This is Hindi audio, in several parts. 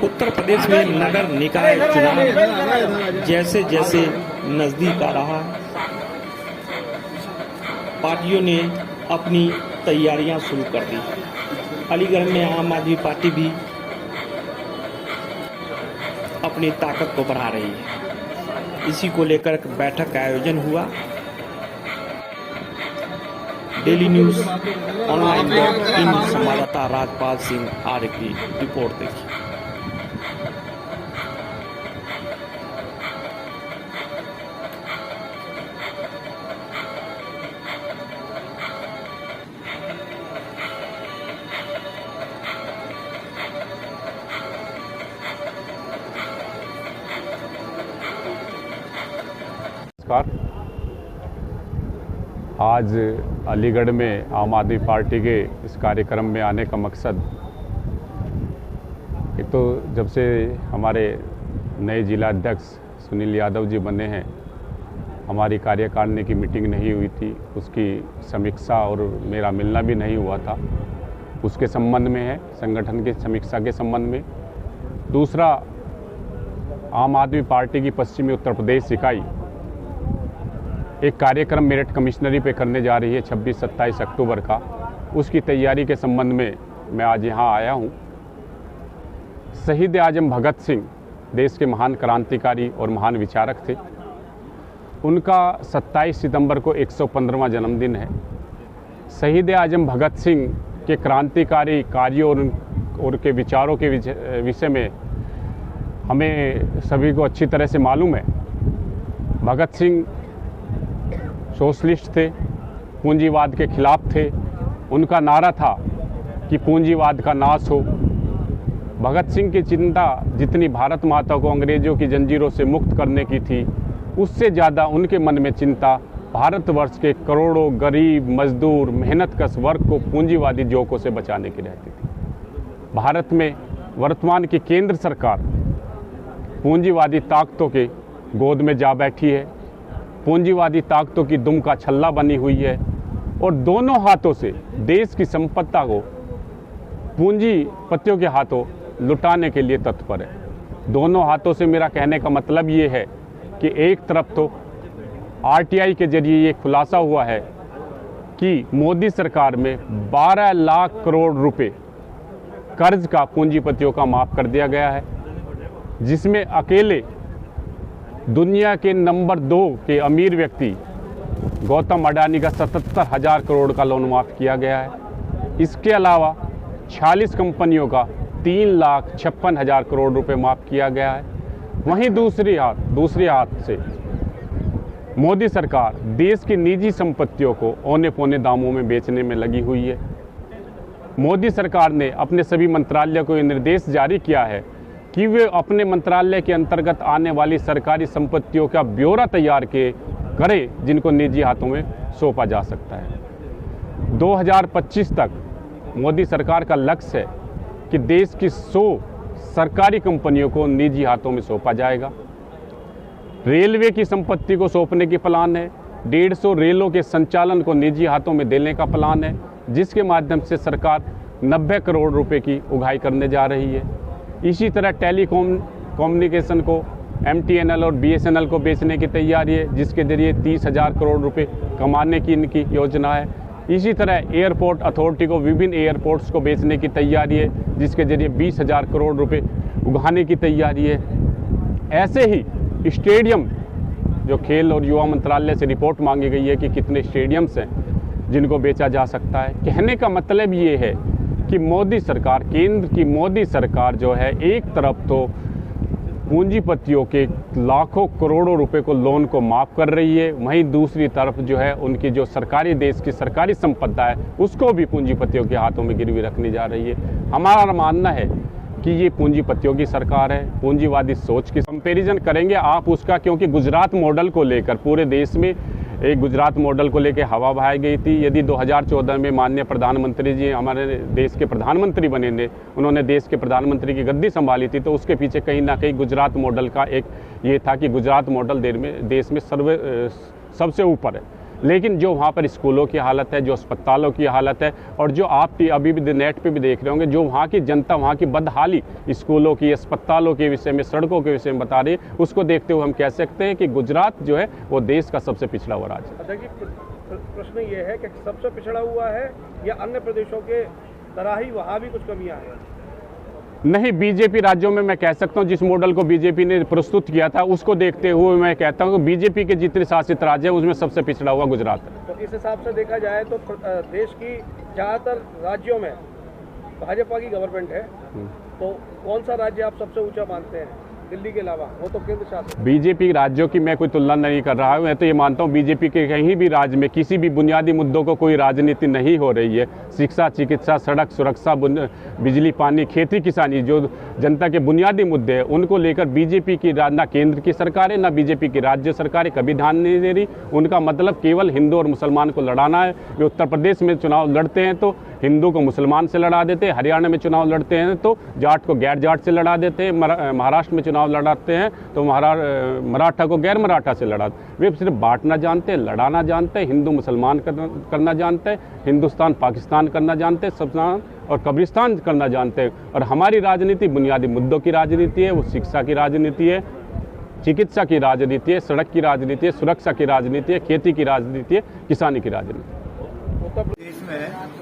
उत्तर प्रदेश में नगर निकाय चुनाव जैसे जैसे नजदीक आ रहा है, पार्टियों ने अपनी तैयारियां शुरू कर दी। अलीगढ़ में आम आदमी पार्टी भी अपनी ताकत को बढ़ा रही है। इसी को लेकर बैठक का आयोजन हुआ। डेली न्यूज ऑनलाइन इन संवाददाता राजपाल सिंह आर्य की रिपोर्ट देखी। आज अलीगढ़ में आम आदमी पार्टी के इस कार्यक्रम में आने का मकसद, एक तो जब से हमारे नए जिला अध्यक्ष सुनील यादव जी बने हैं, हमारी कार्यकारिणी की मीटिंग नहीं हुई थी, उसकी समीक्षा और मेरा मिलना भी नहीं हुआ था, उसके संबंध में है, संगठन की समीक्षा के संबंध में। दूसरा, आम आदमी पार्टी की पश्चिमी उत्तर प्रदेश इकाई एक कार्यक्रम मेरठ कमिश्नरी पे करने जा रही है 26-27 अक्टूबर का। उसकी तैयारी के संबंध में मैं आज यहाँ आया हूँ। शहीद आजम भगत सिंह देश के महान क्रांतिकारी और महान विचारक थे। उनका 27 सितंबर को 115वां जन्मदिन है। शहीद आजम भगत सिंह के क्रांतिकारी कार्यों और के विचारों के विषय में हमें सभी को अच्छी तरह से मालूम है। भगत सिंह सोशलिस्ट थे, पूंजीवाद के खिलाफ थे। उनका नारा था कि पूंजीवाद का नाश हो। भगत सिंह की चिंता जितनी भारत माता को अंग्रेजों की जंजीरों से मुक्त करने की थी, उससे ज़्यादा उनके मन में चिंता भारतवर्ष के करोड़ों गरीब मजदूर मेहनतकश वर्ग को पूंजीवादी झोंकों से बचाने की रहती थी। भारत में वर्तमान की केंद्र सरकार पूंजीवादी ताकतों के गोद में जा बैठी है, पूंजीवादी ताकतों की दुम का छल्ला बनी हुई है और दोनों हाथों से देश की संपत्ति को पूंजीपतियों के हाथों लुटाने के लिए तत्पर है। दोनों हाथों से मेरा कहने का मतलब ये है कि एक तरफ तो आरटीआई के जरिए ये खुलासा हुआ है कि मोदी सरकार में 12 लाख करोड़ रुपए कर्ज का पूंजीपतियों का माफ कर दिया गया है, जिसमें अकेले दुनिया के नंबर 2 के अमीर व्यक्ति गौतम अडानी का 77,000 करोड़ का लोन माफ़ किया गया है। इसके अलावा 46 कंपनियों का 3,56,000 करोड़ रुपए माफ़ किया गया है। वहीं दूसरी हाथ से मोदी सरकार देश की निजी संपत्तियों को औने पौने दामों में बेचने में लगी हुई है। मोदी सरकार ने अपने सभी मंत्रालयों को ये निर्देश जारी किया है कि वे अपने मंत्रालय के अंतर्गत आने वाली सरकारी संपत्तियों का ब्यौरा तैयार करें, जिनको निजी हाथों में सौंपा जा सकता है। 2025 तक मोदी सरकार का लक्ष्य है कि देश की 100 सरकारी कंपनियों को निजी हाथों में सौंपा जाएगा। रेलवे की संपत्ति को सौंपने की प्लान है। 150 रेलों के संचालन को निजी हाथों में देने का प्लान है, जिसके माध्यम से सरकार 90 करोड़ रुपए की उगाही करने जा रही है। इसी तरह कम्युनिकेशन को MTNL और BSNL को बेचने की तैयारी है, जिसके जरिए 30,000 करोड़ रुपए कमाने की इनकी योजना है। इसी तरह एयरपोर्ट अथॉरिटी को विभिन्न एयरपोर्ट्स को बेचने की तैयारी है, जिसके जरिए 20,000 करोड़ रुपए उगाने की तैयारी है। ऐसे ही स्टेडियम, जो खेल और युवा मंत्रालय से रिपोर्ट मांगी गई है कि कितने स्टेडियम्स हैं जिनको बेचा जा सकता है। कहने का मतलब ये है कि मोदी सरकार, केंद्र की मोदी सरकार जो है, एक तरफ तो पूंजीपतियों के लाखों करोड़ों रुपए को लोन को माफ़ कर रही है, वहीं दूसरी तरफ जो है उनकी जो सरकारी देश की सरकारी संपदा है उसको भी पूंजीपतियों के हाथों में गिरवी रखनी जा रही है। हमारा मानना है कि ये पूंजीपतियों की सरकार है। पूंजीवादी सोच की कंपैरिजन करेंगे आप उसका, क्योंकि गुजरात मॉडल को लेकर पूरे देश में एक गुजरात मॉडल को लेकर हवा बहाई गई थी। यदि 2014 में माननीय प्रधानमंत्री जी हमारे देश के प्रधानमंत्री बने थे, उन्होंने देश के प्रधानमंत्री की गद्दी संभाली थी, तो उसके पीछे कहीं ना कहीं गुजरात मॉडल का एक ये था कि गुजरात मॉडल देश में सबसे ऊपर है। लेकिन जो वहाँ पर स्कूलों की हालत है, जो अस्पतालों की हालत है, और जो आप अभी भी नेट पे भी देख रहे होंगे, जो वहाँ की जनता वहाँ की बदहाली स्कूलों की, अस्पतालों के विषय में, सड़कों के विषय में बता रही है, उसको देखते हुए हम कह सकते हैं कि गुजरात जो है वो देश का सबसे पिछड़ा हुआ राज्य है। देखिए, प्रश्न ये है कि सबसे पिछड़ा हुआ है या अन्य प्रदेशों के तरह ही वहाँ भी कुछ कमियाँ हैं? नहीं, बीजेपी राज्यों में मैं कह सकता हूं जिस मॉडल को बीजेपी ने प्रस्तुत किया था उसको देखते हुए मैं कहता हूं कि बीजेपी के जितने शासित राज्य हैं उसमें सबसे पिछड़ा हुआ गुजरात है। तो इस हिसाब से देखा जाए तो देश की ज़्यादातर राज्यों में भाजपा की गवर्नमेंट है, तो कौन सा राज्य आप सबसे ऊंचा मानते हैं दिल्ली के अलावा? वो तो केंद्र शासित। बीजेपी राज्यों की मैं कोई तुलना नहीं कर रहा हूं। मैं तो ये मानता हूं बीजेपी के कहीं भी राज्य में किसी भी बुनियादी मुद्दों को कोई राजनीति नहीं हो रही है। शिक्षा, चिकित्सा, सड़क सुरक्षा, बिजली, पानी, खेती, किसानी, जो जनता के बुनियादी मुद्दे हैं उनको लेकर बीजेपी की ना केंद्र की सरकारें ना बीजेपी की राज्य सरकारें कभी ध्यान नहीं दे रही। उनका मतलब केवल हिंदू और मुसलमान को लड़ाना है। वे उत्तर प्रदेश में चुनाव लड़ते हैं तो हिंदू को मुसलमान से लड़ा देते हैं, हरियाणा में चुनाव लड़ते हैं तो जाट को गैर जाट से लड़ा देते हैं, महाराष्ट्र में चुनाव लड़ाते हैं तो मराठा को गैर मराठा से लड़ा। वे सिर्फ बांटना जानते हैं, लड़ाना जानते हैं, हिंदू मुसलमान करना जानते हैं, हिंदुस्तान पाकिस्तान करना जानते हैं, सबस्तान और कब्रिस्तान करना जानते हैं। और हमारी राजनीति बुनियादी मुद्दों की राजनीति है। वो शिक्षा की राजनीति है, चिकित्सा की राजनीति है, सड़क की राजनीति है, सुरक्षा की राजनीति है, खेती की राजनीति है, किसानी की राजनीति। उत्तर प्रदेश में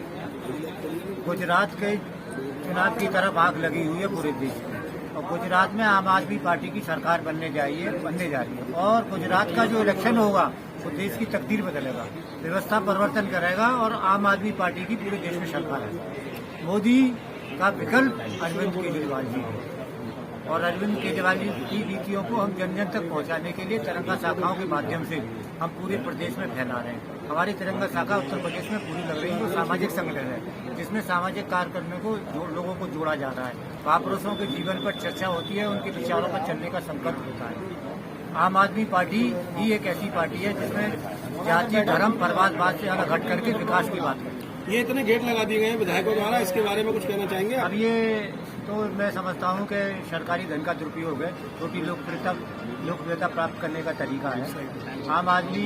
गुजरात के चुनाव की तरफ आग लगी हुई है पूरे देश में, और गुजरात में आम आदमी पार्टी की सरकार बनने जा रही है, और गुजरात का जो इलेक्शन होगा वो देश की तकदीर बदलेगा, व्यवस्था परिवर्तन करेगा और आम आदमी पार्टी की पूरे देश में सरकार है। मोदी का विकल्प अरविंद केजरीवाल जी है, और अरविंद केजरीवाल जी की नीतियों को हम जन जन तक पहुंचाने के लिए तिरंगा शाखाओं के माध्यम से हम पूरे प्रदेश में फैला रहे हैं। हमारी तिरंगा शाखा उत्तर प्रदेश में पूरी लग रही है। वो सामाजिक संगठन है जिसमें सामाजिक कार्यक्रमों को लोगों को जोड़ा जा रहा है। महापुरुषों के जीवन पर चर्चा होती है, उनके विचारों पर चलने का संकल्प होता है। आम आदमी पार्टी ही एक ऐसी पार्टी है जिसमें जाति, धर्म, परिवारवाद से अलग हट करके विकास की बात करती है। ये इतने गेट लगा दिए गए हैं विधायकों द्वारा, इसके बारे में कुछ कहना चाहेंगे? अब ये तो मैं समझता हूँ कि सरकारी धन का दुरुपयोग है, छोटी लोकप्रियता प्राप्त करने का तरीका है। आम आदमी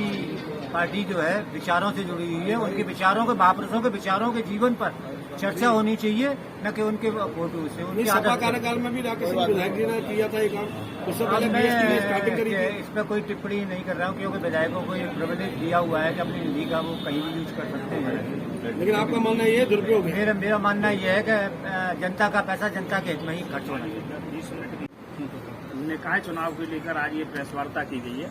पार्टी जो है विचारों से जुड़ी हुई है, उनके विचारों के, महापुरुषों के विचारों के जीवन पर चर्चा होनी चाहिए, न कि उनके फोटो से। उनकी सपा कार्यकाल में भी राकेश सिंह विधायक जी ने किया था ये काम, उससे पहले बीएसपी ने स्टार्टिंग करी थी। इस पर कोई टिप्पणी नहीं कर रहा हूँ क्योंकि विधायकों को एक प्रिविलेज दिया हुआ है कि अपनी हिंदी का वो कहीं भी यूज कर सकते हैं। लेकिन आपका मानना ये दुरुपयोग है? मेरा मानना यह है कि जनता का पैसा जनता के हित में ही खर्च होना चाहिए। निकाय चुनाव को लेकर आज ये प्रेस वार्ता की गई है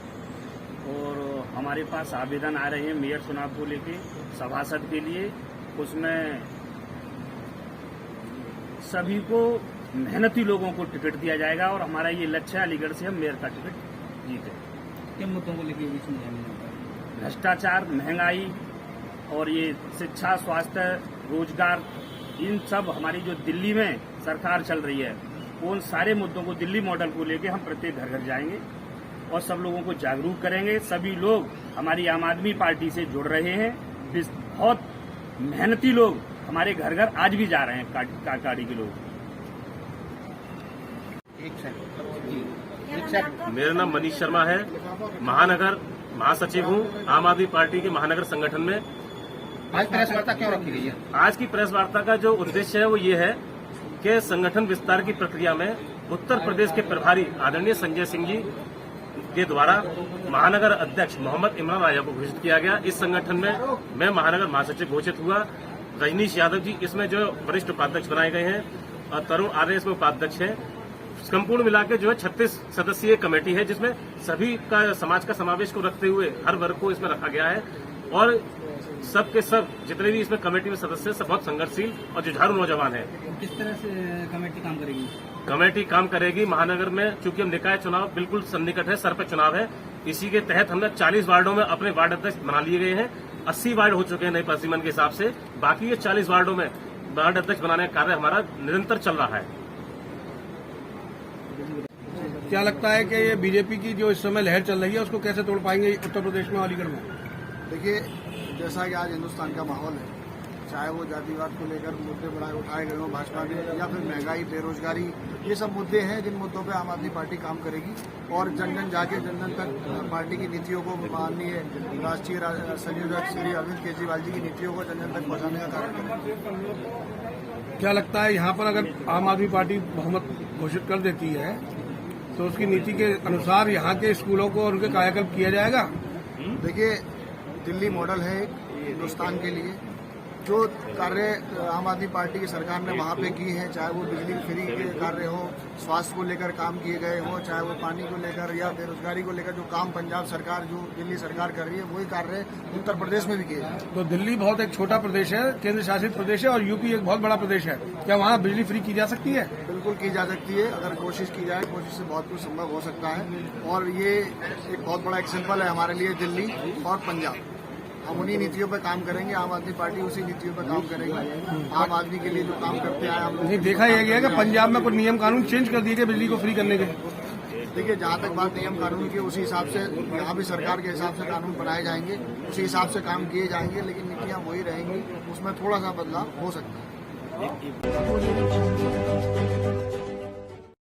और हमारे पास आवेदन आ रहे हैं मेयर चुनाव को लेकर, सभासद के लिए। उसमें सभी को मेहनती लोगों को टिकट दिया जाएगा और हमारा ये लक्ष्य है अलीगढ़ से हम मेयर का टिकट जीते। किन मुद्दों को लेकर भ्रष्टाचार, महंगाई और ये शिक्षा, स्वास्थ्य, रोजगार, इन सब हमारी जो दिल्ली में सरकार चल रही है उन सारे मुद्दों को, दिल्ली मॉडल को लेके हम प्रत्येक घर घर जाएंगे और सब लोगों को जागरूक करेंगे। सभी लोग हमारी आम आदमी पार्टी से जुड़ रहे हैं। बहुत मेहनती लोग हमारे घर घर आज भी जा रहे हैं, काड़ी के लोग। मेरा नाम मनीष शर्मा है, महानगर महासचिव हूँ आम आदमी पार्टी के महानगर संगठन में। आज प्रेस वार्ता क्यों रखी गई है? आज की प्रेस वार्ता का जो उद्देश्य है वो ये है कि संगठन विस्तार की प्रक्रिया में उत्तर प्रदेश के प्रभारी आदरणीय संजय सिंह जी के द्वारा महानगर अध्यक्ष मोहम्मद इमरान राजा को घोषित किया गया। इस संगठन में मैं महानगर महासचिव घोषित हुआ। रजनीश यादव जी इसमें जो वरिष्ठ उपाध्यक्ष बनाए गए हैं और तरुण आर्य इसमें उपाध्यक्ष हैं। संपूर्ण मिलाकर जो है 36 सदस्यीय कमेटी है जिसमें सभी का समाज का समावेश को रखते हुए हर वर्ग को इसमें रखा गया है और सब के सब जितने भी इसमें कमेटी में सदस्य हैं सब बहुत संघर्षशील और जुझारू नौजवान हैं। किस तरह से कमेटी काम करेगी? कमेटी काम करेगी महानगर में, चूंकि हम निकाय चुनाव बिल्कुल सन्निकट है, सर पे चुनाव है, इसी के तहत हमने 40 वार्डों में अपने वार्ड अध्यक्ष बना लिए गए हैं। 80 वार्ड हो चुके हैं नए परिसीमन के हिसाब से, बाकी ये 40 वार्डों में वार्ड अध्यक्ष बनाने का कार्य हमारा निरंतर चल रहा है। क्या लगता है कि ये बीजेपी की जो इस समय लहर चल रही है उसको कैसे तोड़ पाएंगे उत्तर प्रदेश में, अलीगढ़ में? देखिए, जैसा कि आज हिंदुस्तान का माहौल है, चाहे वो जातिवाद को लेकर मुद्दे उठाए गए हों भाजपा के, या फिर महंगाई, बेरोजगारी, ये सब मुद्दे हैं जिन मुद्दों पे आम आदमी पार्टी काम करेगी और जन जन जाके जन जन तक पार्टी की नीतियों को, माननीय राष्ट्रीय संयोजक श्री अरविंद केजरीवाल जी की नीतियों को जन जन तक पहुंचाने का कार्य करेगी। क्या लगता है यहाँ पर अगर आम आदमी पार्टी बहुमत घोषित कर देती है तो उसकी नीति के अनुसार यहाँ के स्कूलों को और उनके कायाकल्प किया जाएगा? देखिए, दिल्ली मॉडल है एक हिंदुस्तान के लिए। जो कार्य आम आदमी पार्टी की सरकार ने वहाँ पे की है, चाहे वो बिजली फ्री के कार्य हो, स्वास्थ्य को लेकर काम किए गए हो, चाहे वो पानी को लेकर या बेरोजगारी को लेकर जो काम पंजाब सरकार, जो दिल्ली सरकार कर रही है, वही कार्य उत्तर प्रदेश में भी किए हैं। तो दिल्ली बहुत एक छोटा प्रदेश है, केंद्र शासित प्रदेश है, और यूपी एक बहुत बड़ा प्रदेश है। क्या वहाँ बिजली फ्री की जा सकती है? बिल्कुल की जा सकती है, अगर कोशिश की जाए। कोशिश से बहुत कुछ संभव हो सकता है और ये एक बहुत बड़ा एग्जाम्पल है हमारे लिए, दिल्ली और पंजाब। हम उन्हीं नीतियों पर काम करेंगे, आम आदमी पार्टी उसी नीतियों पर काम करेगी। आम आदमी के लिए जो काम करते आए हम लोग। देखा यह गया कि पंजाब में कुछ नियम कानून चेंज कर दिए गए बिजली को फ्री करने के। देखिए, जहाँ तक बात नियम कानून की, उसी हिसाब से यहाँ भी सरकार के हिसाब से कानून बनाए जाएंगे, उसी हिसाब से काम किए जाएंगे, लेकिन नीतियाँ वही रहेंगी, उसमें थोड़ा सा बदलाव हो सकता है।